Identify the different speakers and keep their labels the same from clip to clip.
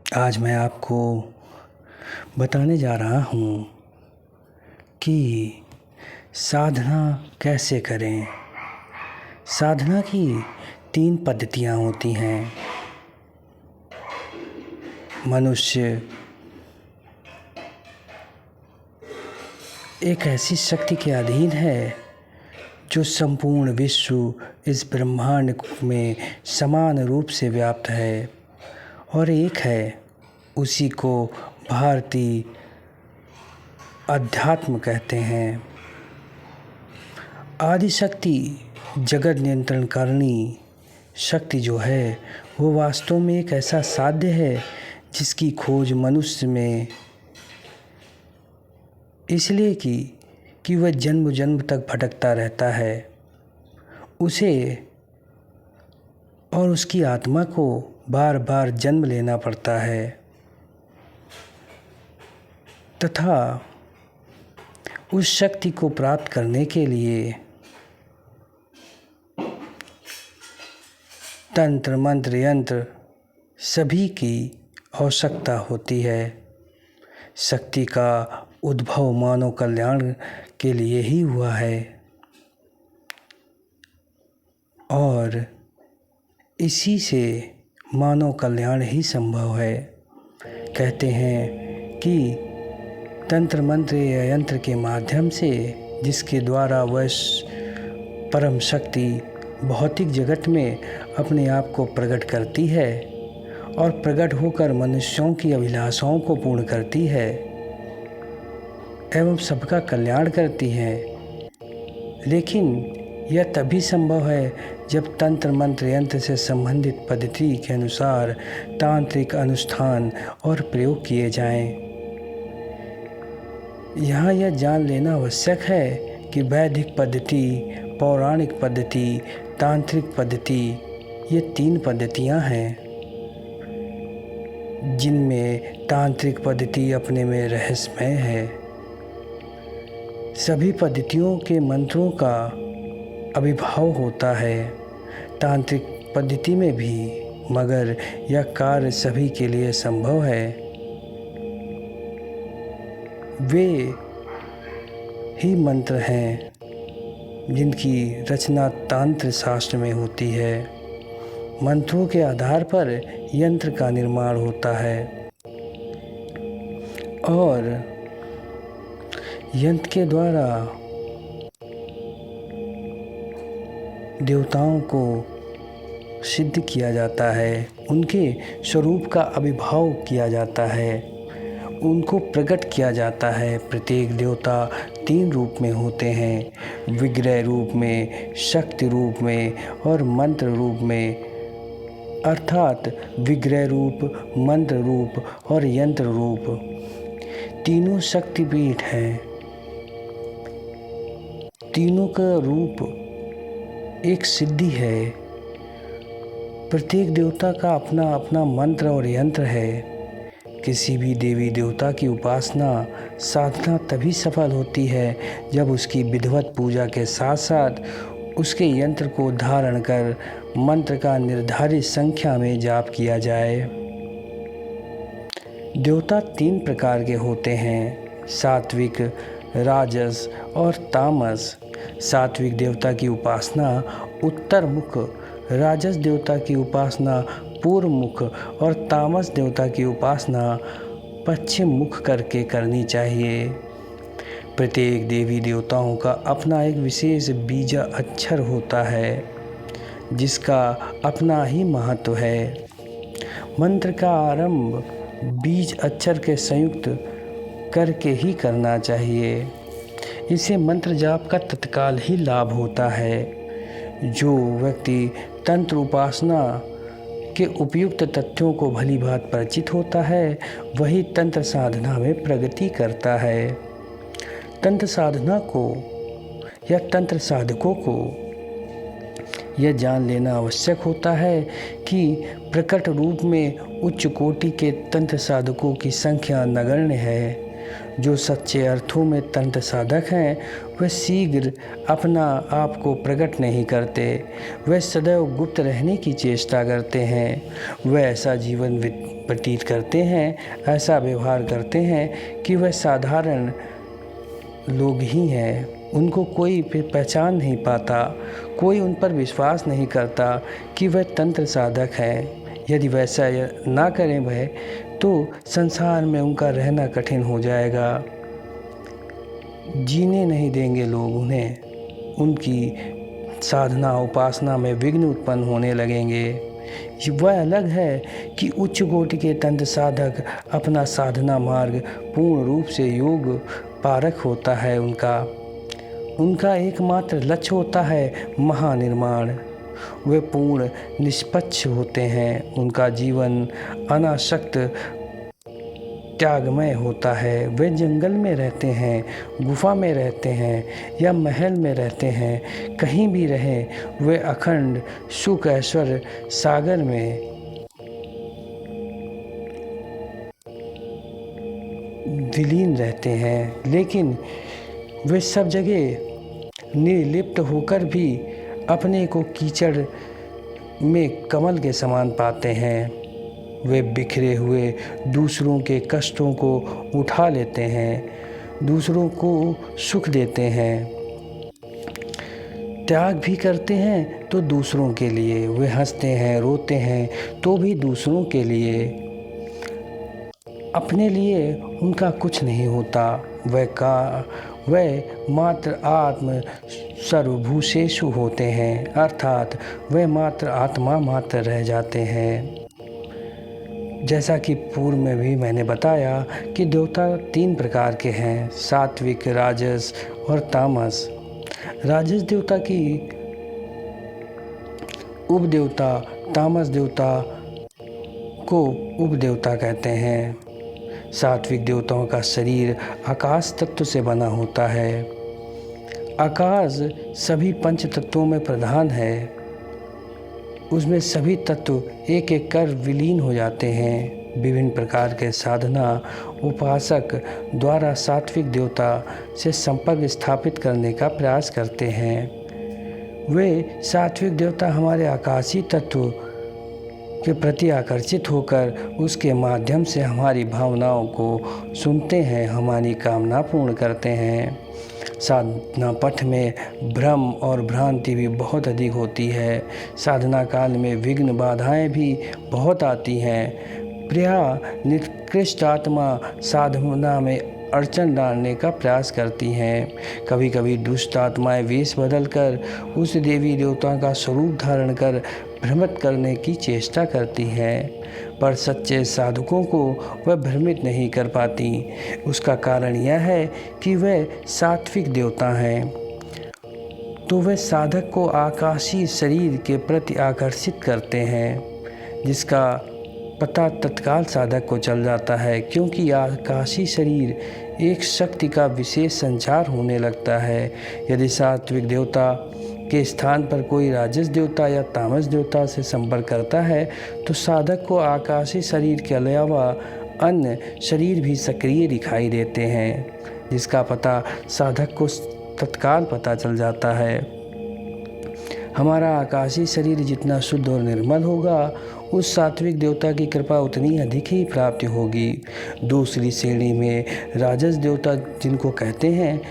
Speaker 1: आज मैं आपको बताने जा रहा हूँ कि साधना कैसे करें। साधना की 3 पद्धतियाँ होती हैं। मनुष्य एक ऐसी शक्ति के अधीन है जो संपूर्ण विश्व इस ब्रह्मांड में समान रूप से व्याप्त है, और एक है, उसी को भारतीय अध्यात्म कहते हैं। आदि शक्ति, जगत नियंत्रण करनी शक्ति जो है वो वास्तव में एक ऐसा साध्य है जिसकी खोज मनुष्य में इसलिए कि वह जन्म जन्म तक भटकता रहता है। उसे और उसकी आत्मा को बार बार जन्म लेना पड़ता है, तथा उस शक्ति को प्राप्त करने के लिए तंत्र मंत्र यंत्र सभी की आवश्यकता होती है। शक्ति का उद्भव मानव कल्याण के लिए ही हुआ है, और इसी से मानव कल्याण ही संभव है। कहते हैं कि तंत्र मंत्र या यंत्र के माध्यम से, जिसके द्वारा वह परम शक्ति भौतिक जगत में अपने आप को प्रकट करती है और प्रकट होकर मनुष्यों की अभिलाषाओं को पूर्ण करती है एवं सबका कल्याण करती है। लेकिन यह तभी संभव है जब तंत्र मंत्र यंत्र से संबंधित पद्धति के अनुसार तांत्रिक अनुष्ठान और प्रयोग किए जाएं। यहाँ यह जान लेना आवश्यक है कि वैदिक पद्धति, पौराणिक पद्धति, तांत्रिक पद्धति, ये 3 पद्धतियाँ हैं, जिनमें तांत्रिक पद्धति अपने में रहस्यमय है। सभी पद्धतियों के मंत्रों का अभिभाव होता है तांत्रिक पद्धति में भी, मगर यह कार्य सभी के लिए संभव है। वे ही मंत्र हैं जिनकी रचना तांत्र शास्त्र में होती है। मंत्रों के आधार पर यंत्र का निर्माण होता है, और यंत्र के द्वारा देवताओं को सिद्ध किया जाता है, उनके स्वरूप का आविर्भाव किया जाता है, उनको प्रकट किया जाता है। प्रत्येक देवता 3 रूप में होते हैं, विग्रह रूप में, शक्ति रूप में और मंत्र रूप में। अर्थात विग्रह रूप, मंत्र रूप और यंत्र रूप, तीनों शक्तिपीठ हैं। तीनों का रूप एक सिद्धि है। प्रत्येक देवता का अपना अपना मंत्र और यंत्र है। किसी भी देवी देवता की उपासना साधना तभी सफल होती है जब उसकी विधिवत पूजा के साथ साथ उसके यंत्र को धारण कर मंत्र का निर्धारित संख्या में जाप किया जाए। देवता 3 प्रकार के होते हैं, सात्विक, राजस और तामस। सात्विक देवता की उपासना उत्तर मुख, राजस देवता की उपासना पूर्व मुख और तामस देवता की उपासना पश्चिम मुख करके करनी चाहिए। प्रत्येक देवी देवताओं का अपना एक विशेष बीज अक्षर होता है, जिसका अपना ही महत्व है। मंत्र का आरंभ बीज अक्षर के संयुक्त करके ही करना चाहिए। इससे मंत्र जाप का तत्काल ही लाभ होता है। जो व्यक्ति तंत्र उपासना के उपयुक्त तथ्यों को भली भांति परिचित होता है, वही तंत्र साधना में प्रगति करता है। तंत्र साधना को या तंत्र साधकों को यह जान लेना आवश्यक होता है कि प्रकट रूप में उच्च कोटि के तंत्र साधकों की संख्या नगण्य है, जो सच्चे अर्थों में तंत्र साधक हैं वे शीघ्र अपना आप को प्रकट नहीं करते। वे सदैव गुप्त रहने की चेष्टा करते हैं। वे ऐसा जीवन व्यतीत करते हैं, ऐसा व्यवहार करते हैं कि वे साधारण लोग ही हैं। उनको कोई पहचान नहीं पाता, कोई उन पर विश्वास नहीं करता कि वह तंत्र साधक हैं। यदि वैसा ना करें वह, तो संसार में उनका रहना कठिन हो जाएगा। जीने नहीं देंगे लोग उन्हें। उनकी साधना उपासना में विघ्न उत्पन्न होने लगेंगे। वह अलग है कि उच्च कोटि के तंत्र साधक अपना साधना मार्ग पूर्ण रूप से योग पारक होता है। उनका एकमात्र लक्ष्य होता है महानिर्माण। वे पूर्ण निष्पक्ष होते हैं। उनका जीवन अनासक्त त्यागमय होता है। वे जंगल में रहते हैं, गुफा में रहते हैं या महल में रहते हैं, कहीं भी रहें वे अखंड सुख ऐश्वर्य सागर में विलीन रहते हैं। लेकिन वे सब जगह निर्लिप्त होकर भी अपने को कीचड़ में कमल के समान पाते हैं। वे बिखरे हुए दूसरों के कष्टों को उठा लेते हैं, दूसरों को सुख देते हैं, त्याग भी करते हैं तो दूसरों के लिए। वे हंसते हैं, रोते हैं तो भी दूसरों के लिए। अपने लिए उनका कुछ नहीं होता। वह मात्र आत्म सर्वभूतेषु होते हैं, अर्थात वह मात्र आत्मा मात्र रह जाते हैं। जैसा कि पूर्व में भी मैंने बताया कि देवता 3 प्रकार के हैं, सात्विक, राजस और तामस। राजस देवता की उपदेवता, तामस देवता को उपदेवता कहते हैं। सात्विक देवताओं का शरीर आकाश तत्व से बना होता है। आकाश सभी पंच तत्वों में प्रधान है। उसमें सभी तत्व एक एक कर विलीन हो जाते हैं। विभिन्न प्रकार के साधना उपासक द्वारा सात्विक देवता से संपर्क स्थापित करने का प्रयास करते हैं। वे सात्विक देवता हमारे आकाशीय तत्व के प्रति आकर्षित होकर उसके माध्यम से हमारी भावनाओं को सुनते हैं, हमारी कामना पूर्ण करते हैं। साधना पथ में भ्रम और भ्रांति भी बहुत अधिक होती है। साधना काल में विघ्न बाधाएं भी बहुत आती हैं। प्रायः निकृष्ट आत्मा साधना में अड़चन डालने का प्रयास करती हैं। कभी कभी दुष्ट आत्माएं वेश बदलकर उस देवी देवता का स्वरूप धारण कर भ्रमित करने की चेष्टा करती हैं, पर सच्चे साधकों को वह भ्रमित नहीं कर पाती। उसका कारण यह है कि वे सात्विक देवता हैं, तो वे साधक को आकाशीय शरीर के प्रति आकर्षित करते हैं, जिसका पता तत्काल साधक को चल जाता है, क्योंकि आकाशीय शरीर एक शक्ति का विशेष संचार होने लगता है। यदि सात्विक देवता के स्थान पर कोई राजस देवता या तामस देवता से संपर्क करता है तो साधक को आकाशीय शरीर के अलावा अन्य शरीर भी सक्रिय दिखाई देते हैं, जिसका पता साधक को तत्काल पता चल जाता है। हमारा आकाशीय शरीर जितना शुद्ध और निर्मल होगा, उस सात्विक देवता की कृपा उतनी अधिक ही प्राप्ति होगी। दूसरी श्रेणी में राजस देवता जिनको कहते हैं,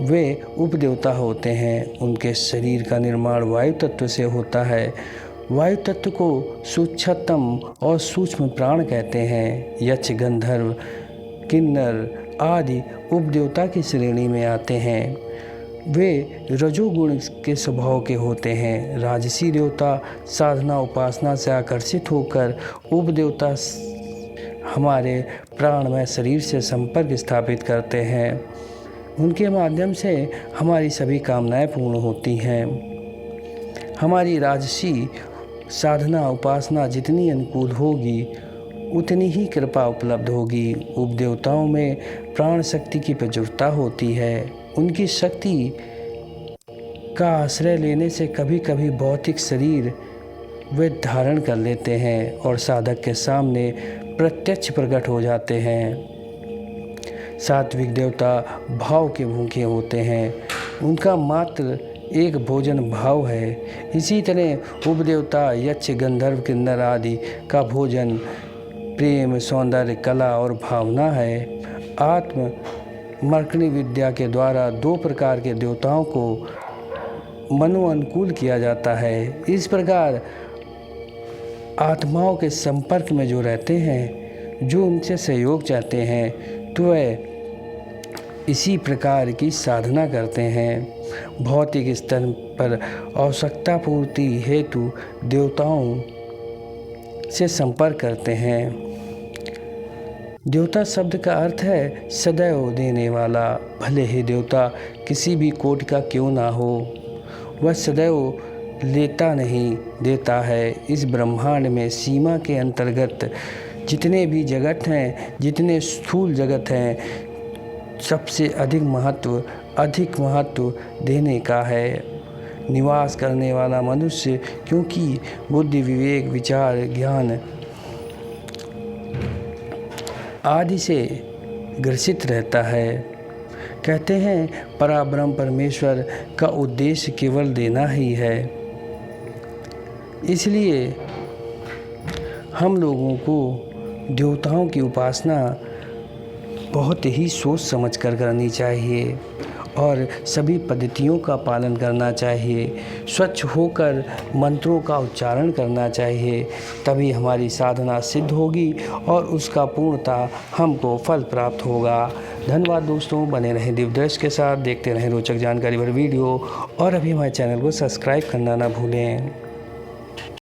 Speaker 1: वे उपदेवता होते हैं। उनके शरीर का निर्माण वायु तत्व से होता है। वायु तत्व को सूक्ष्मतम और सूक्ष्म प्राण कहते हैं। यक्ष, गंधर्व, किन्नर आदि उपदेवता की श्रेणी में आते हैं। वे रजोगुण के स्वभाव के होते हैं। राजसी देवता साधना उपासना से आकर्षित होकर उपदेवता हमारे प्राणमय शरीर से संपर्क स्थापित करते हैं। उनके माध्यम से हमारी सभी कामनाएं पूर्ण होती हैं। हमारी राजसी साधना उपासना जितनी अनुकूल होगी, उतनी ही कृपा उपलब्ध होगी। उपदेवताओं में प्राण शक्ति की प्रचुरता होती है। उनकी शक्ति का आश्रय लेने से कभी कभी भौतिक शरीर वे धारण कर लेते हैं और साधक के सामने प्रत्यक्ष प्रकट हो जाते हैं। सात्विक देवता भाव के भूखे होते हैं, उनका मात्र एक भोजन भाव है। इसी तरह उपदेवता यक्ष गंधर्व किन्नर आदि का भोजन प्रेम सौंदर्य कला और भावना है। आत्म मर्कणी विद्या के द्वारा 2 प्रकार के देवताओं को मनोअनुकूल किया जाता है। इस प्रकार आत्माओं के संपर्क में जो रहते हैं, जो उनसे सहयोग चाहते हैं, तो वह इसी प्रकार की साधना करते हैं। भौतिक स्तर पर आवश्यकता पूर्ति हेतु देवताओं से संपर्क करते हैं। देवता शब्द का अर्थ है सदैव देने वाला। भले ही देवता किसी भी कोटि का क्यों ना हो, वह सदैव लेता नहीं देता है। इस ब्रह्मांड में सीमा के अंतर्गत जितने भी जगत हैं, जितने स्थूल जगत हैं, सबसे अधिक महत्व देने का है निवास करने वाला मनुष्य, क्योंकि बुद्धि विवेक विचार ज्ञान आदि से ग्रसित रहता है। कहते हैं पराब्रह्म परमेश्वर का उद्देश्य केवल देना ही है। इसलिए हम लोगों को देवताओं की उपासना बहुत ही सोच समझ कर करनी चाहिए और सभी पद्धतियों का पालन करना चाहिए। स्वच्छ होकर मंत्रों का उच्चारण करना चाहिए, तभी हमारी साधना सिद्ध होगी और उसका पूर्णतः हमको फल प्राप्त होगा। धन्यवाद दोस्तों, बने रहें दिव्यदर्शन के साथ, देखते रहें रोचक जानकारी भर वीडियो और अभी हमारे चैनल को सब्सक्राइब करना ना भूलें।